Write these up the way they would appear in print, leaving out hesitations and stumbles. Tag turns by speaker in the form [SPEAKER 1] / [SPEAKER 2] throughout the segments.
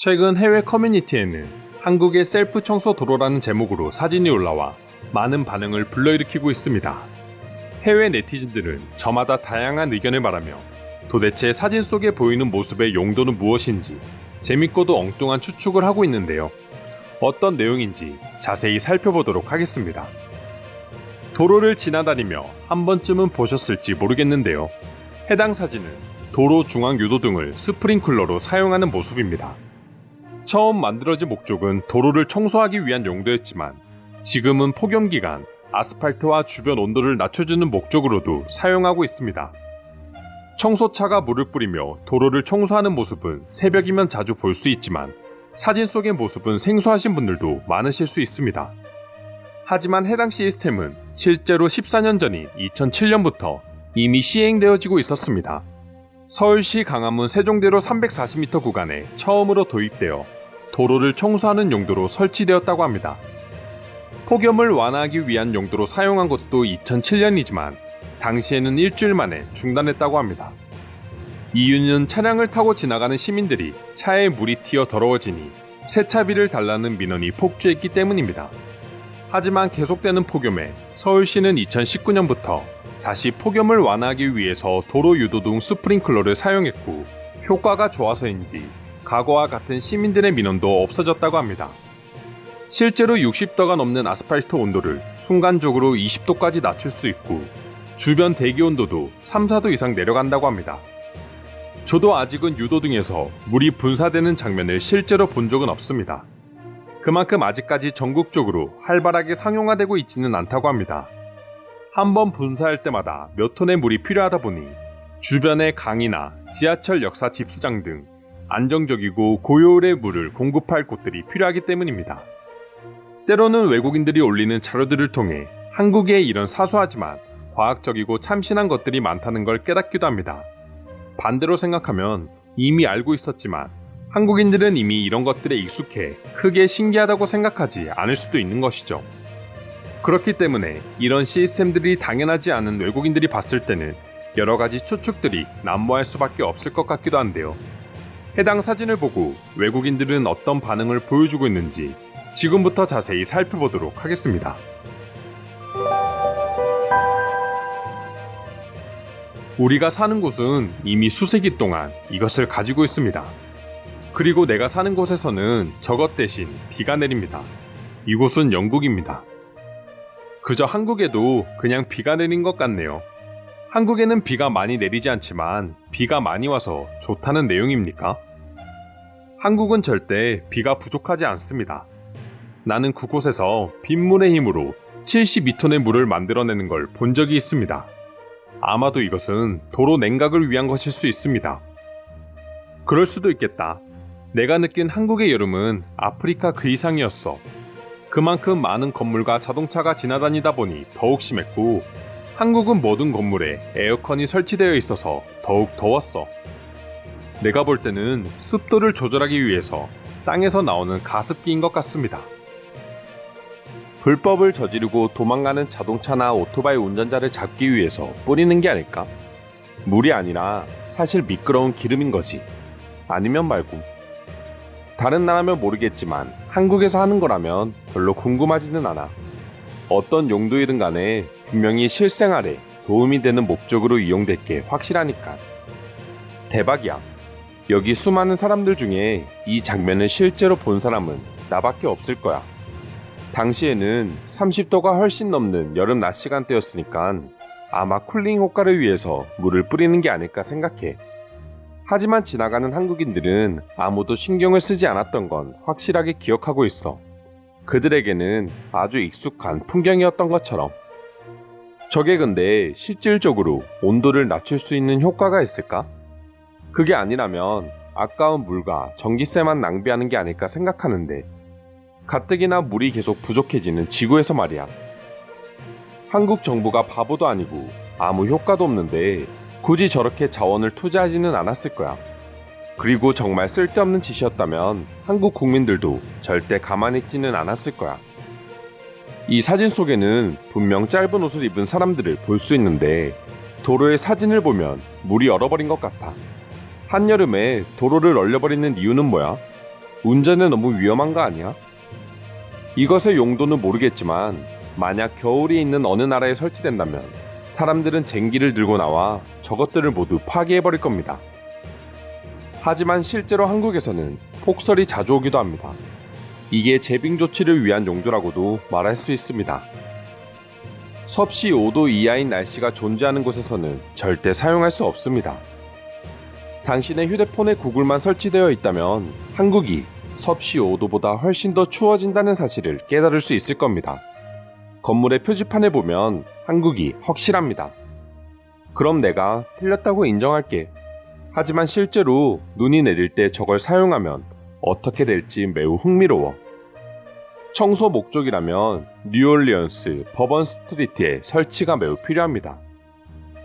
[SPEAKER 1] 최근 해외 커뮤니티에는 한국의 셀프 청소 도로라는 제목으로 사진이 올라와 많은 반응을 불러일으키고 있습니다. 해외 네티즌들은 저마다 다양한 의견을 말하며 도대체 사진 속에 보이는 모습의 용도는 무엇인지 재밌고도 엉뚱한 추측을 하고 있는데요. 어떤 내용인지 자세히 살펴보도록 하겠습니다. 도로를 지나다니며 한 번쯤은 보셨을지 모르겠는데요. 해당 사진은 도로 중앙 유도등을 스프링클러로 사용하는 모습입니다. 처음 만들어진 목적은 도로를 청소하기 위한 용도였지만 지금은 폭염 기간 아스팔트와 주변 온도를 낮춰주는 목적으로도 사용하고 있습니다. 청소차가 물을 뿌리며 도로를 청소하는 모습은 새벽이면 자주 볼 수 있지만 사진 속의 모습은 생소하신 분들도 많으실 수 있습니다. 하지만 해당 시스템은 실제로 14년 전인 2007년부터 이미 시행되어지고 있었습니다. 서울시 강화문 세종대로 340m 구간에 처음으로 도입되어 도로를 청소하는 용도로 설치되었다고 합니다. 폭염을 완화하기 위한 용도로 사용한 것도 2007년이지만 당시에는 일주일 만에 중단했다고 합니다. 이유는 차량을 타고 지나가는 시민들이 차에 물이 튀어 더러워지니 세차비를 달라는 민원이 폭주했기 때문입니다. 하지만 계속되는 폭염에 서울시는 2019년부터 다시 폭염을 완화하기 위해서 도로 유도등 스프링클러를 사용했고 효과가 좋아서인지 과거와 같은 시민들의 민원도 없어졌다고 합니다. 실제로 60도가 넘는 아스팔트 온도를 순간적으로 20도까지 낮출 수 있고 주변 대기 온도도 3, 4도 이상 내려간다고 합니다. 저도 아직은 유도등에서 물이 분사되는 장면을 실제로 본 적은 없습니다. 그만큼 아직까지 전국적으로 활발하게 상용화되고 있지는 않다고 합니다. 한번 분사할 때마다 몇 톤의 물이 필요하다 보니 주변의 강이나 지하철 역사 집수장 등 안정적이고 고효율의 물을 공급할 곳들이 필요하기 때문입니다. 때로는 외국인들이 올리는 자료들을 통해 한국에 이런 사소하지만 과학적이고 참신한 것들이 많다는 걸 깨닫기도 합니다. 반대로 생각하면 이미 알고 있었지만 한국인들은 이미 이런 것들에 익숙해 크게 신기하다고 생각하지 않을 수도 있는 것이죠. 그렇기 때문에 이런 시스템들이 당연하지 않은 외국인들이 봤을 때는 여러 가지 추측들이 난무할 수밖에 없을 것 같기도 한데요. 해당 사진을 보고 외국인들은 어떤 반응을 보여주고 있는지 지금부터 자세히 살펴보도록 하겠습니다. 우리가 사는 곳은 이미 수세기 동안 이것을 가지고 있습니다. 그리고 내가 사는 곳에서는 저것 대신 비가 내립니다. 이곳은 영국입니다. 그저 한국에도 그냥 비가 내린 것 같네요. 한국에는 비가 많이 내리지 않지만 비가 많이 와서 좋다는 내용입니까? 한국은 절대 비가 부족하지 않습니다. 나는 그곳에서 빗물의 힘으로 72톤의 물을 만들어내는 걸 본 적이 있습니다. 아마도 이것은 도로 냉각을 위한 것일 수 있습니다. 그럴 수도 있겠다. 내가 느낀 한국의 여름은 아프리카 그 이상이었어. 그만큼 많은 건물과 자동차가 지나다니다 보니 더욱 심했고 한국은 모든 건물에 에어컨이 설치되어 있어서 더욱 더웠어. 내가 볼 때는 습도를 조절하기 위해서 땅에서 나오는 가습기인 것 같습니다. 불법을 저지르고 도망가는 자동차나 오토바이 운전자를 잡기 위해서 뿌리는 게 아닐까? 물이 아니라 사실 미끄러운 기름인 거지. 아니면 말고. 다른 나라면 모르겠지만 한국에서 하는 거라면 별로 궁금하지는 않아. 어떤 용도이든 간에 분명히 실생활에 도움이 되는 목적으로 이용될 게 확실하니까. 대박이야. 여기 수많은 사람들 중에 이 장면을 실제로 본 사람은 나밖에 없을 거야. 당시에는 30도가 훨씬 넘는 여름 낮 시간대였으니까 아마 쿨링 효과를 위해서 물을 뿌리는 게 아닐까 생각해. 하지만 지나가는 한국인들은 아무도 신경을 쓰지 않았던 건 확실하게 기억하고 있어. 그들에게는 아주 익숙한 풍경이었던 것처럼. 저게 근데 실질적으로 온도를 낮출 수 있는 효과가 있을까? 그게 아니라면 아까운 물과 전기세만 낭비하는 게 아닐까 생각하는데 가뜩이나 물이 계속 부족해지는 지구에서 말이야. 한국 정부가 바보도 아니고 아무 효과도 없는데 굳이 저렇게 자원을 투자하지는 않았을 거야. 그리고 정말 쓸데없는 짓이었다면 한국 국민들도 절대 가만히 있지는 않았을 거야. 이 사진 속에는 분명 짧은 옷을 입은 사람들을 볼 수 있는데 도로의 사진을 보면 물이 얼어버린 것 같아. 한여름에 도로를 얼려버리는 이유는 뭐야? 운전에 너무 위험한 거 아니야? 이것의 용도는 모르겠지만 만약 겨울이 있는 어느 나라에 설치된다면 사람들은 쟁기를 들고 나와 저것들을 모두 파괴해버릴 겁니다. 하지만 실제로 한국에서는 폭설이 자주 오기도 합니다. 이게 재빙 조치를 위한 용도라고도 말할 수 있습니다. 섭씨 5도 이하인 날씨가 존재하는 곳에서는 절대 사용할 수 없습니다. 당신의 휴대폰에 구글만 설치되어 있다면 한국이 섭씨 5도보다 훨씬 더 추워진다는 사실을 깨달을 수 있을 겁니다. 건물의 표지판에 보면 한국이 확실합니다. 그럼 내가 틀렸다고 인정할게. 하지만 실제로 눈이 내릴 때 저걸 사용하면 어떻게 될지 매우 흥미로워. 청소 목적이라면 뉴올리언스 버번 스트리트에 설치가 매우 필요합니다.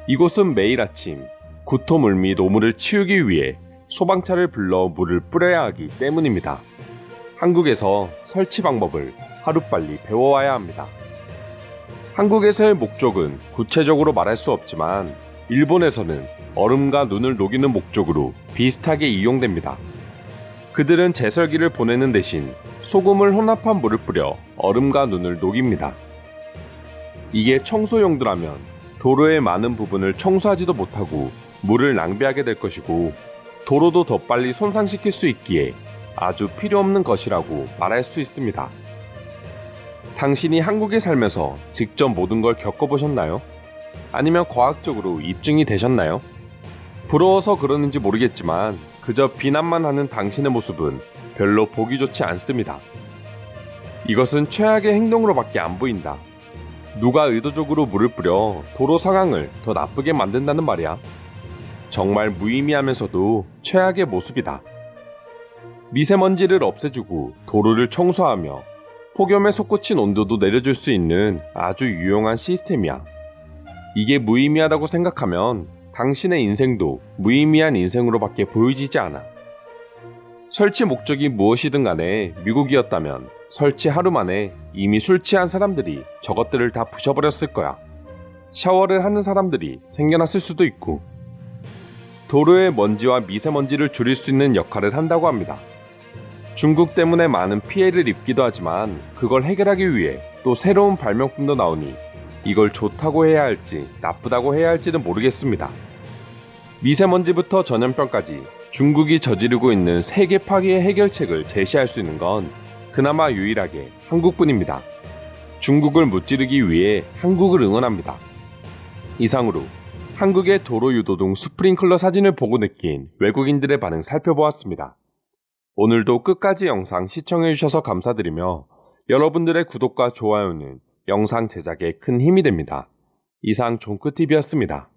[SPEAKER 1] 이곳은 매일 아침 구토물 및 오물을 치우기 위해 소방차를 불러 물을 뿌려야 하기 때문입니다. 한국에서 설치 방법을 하루빨리 배워와야 합니다. 한국에서의 목적은 구체적으로 말할 수 없지만 일본에서는 얼음과 눈을 녹이는 목적으로 비슷하게 이용됩니다. 그들은 제설기를 보내는 대신 소금을 혼합한 물을 뿌려 얼음과 눈을 녹입니다. 이게 청소 용도라면 도로의 많은 부분을 청소하지도 못하고 물을 낭비하게 될 것이고 도로도 더 빨리 손상시킬 수 있기에 아주 필요 없는 것이라고 말할 수 있습니다. 당신이 한국에 살면서 직접 모든 걸 겪어보셨나요? 아니면 과학적으로 입증이 되셨나요? 부러워서 그러는지 모르겠지만 그저 비난만 하는 당신의 모습은 별로 보기 좋지 않습니다. 이것은 최악의 행동으로밖에 안 보인다. 누가 의도적으로 물을 뿌려 도로 상황을 더 나쁘게 만든다는 말이야. 정말 무의미하면서도 최악의 모습이다. 미세먼지를 없애주고 도로를 청소하며 폭염에 솟구친 온도도 내려줄 수 있는 아주 유용한 시스템이야. 이게 무의미하다고 생각하면 당신의 인생도 무의미한 인생으로밖에 보여지지 않아. 설치 목적이 무엇이든 간에 미국이었다면 설치 하루 만에 이미 술 취한 사람들이 저것들을 다 부셔버렸을 거야. 샤워를 하는 사람들이 생겨났을 수도 있고 도로의 먼지와 미세먼지를 줄일 수 있는 역할을 한다고 합니다. 중국 때문에 많은 피해를 입기도 하지만 그걸 해결하기 위해 또 새로운 발명품도 나오니 이걸 좋다고 해야 할지 나쁘다고 해야 할지는 모르겠습니다. 미세먼지부터 전염병까지 중국이 저지르고 있는 세계 파괴의 해결책을 제시할 수 있는 건 그나마 유일하게 한국뿐입니다. 중국을 무찌르기 위해 한국을 응원합니다. 이상으로 한국의 도로 유도등 스프링클러 사진을 보고 느낀 외국인들의 반응 살펴보았습니다. 오늘도 끝까지 영상 시청해주셔서 감사드리며 여러분들의 구독과 좋아요는 영상 제작에 큰 힘이 됩니다. 이상 종크TV였습니다.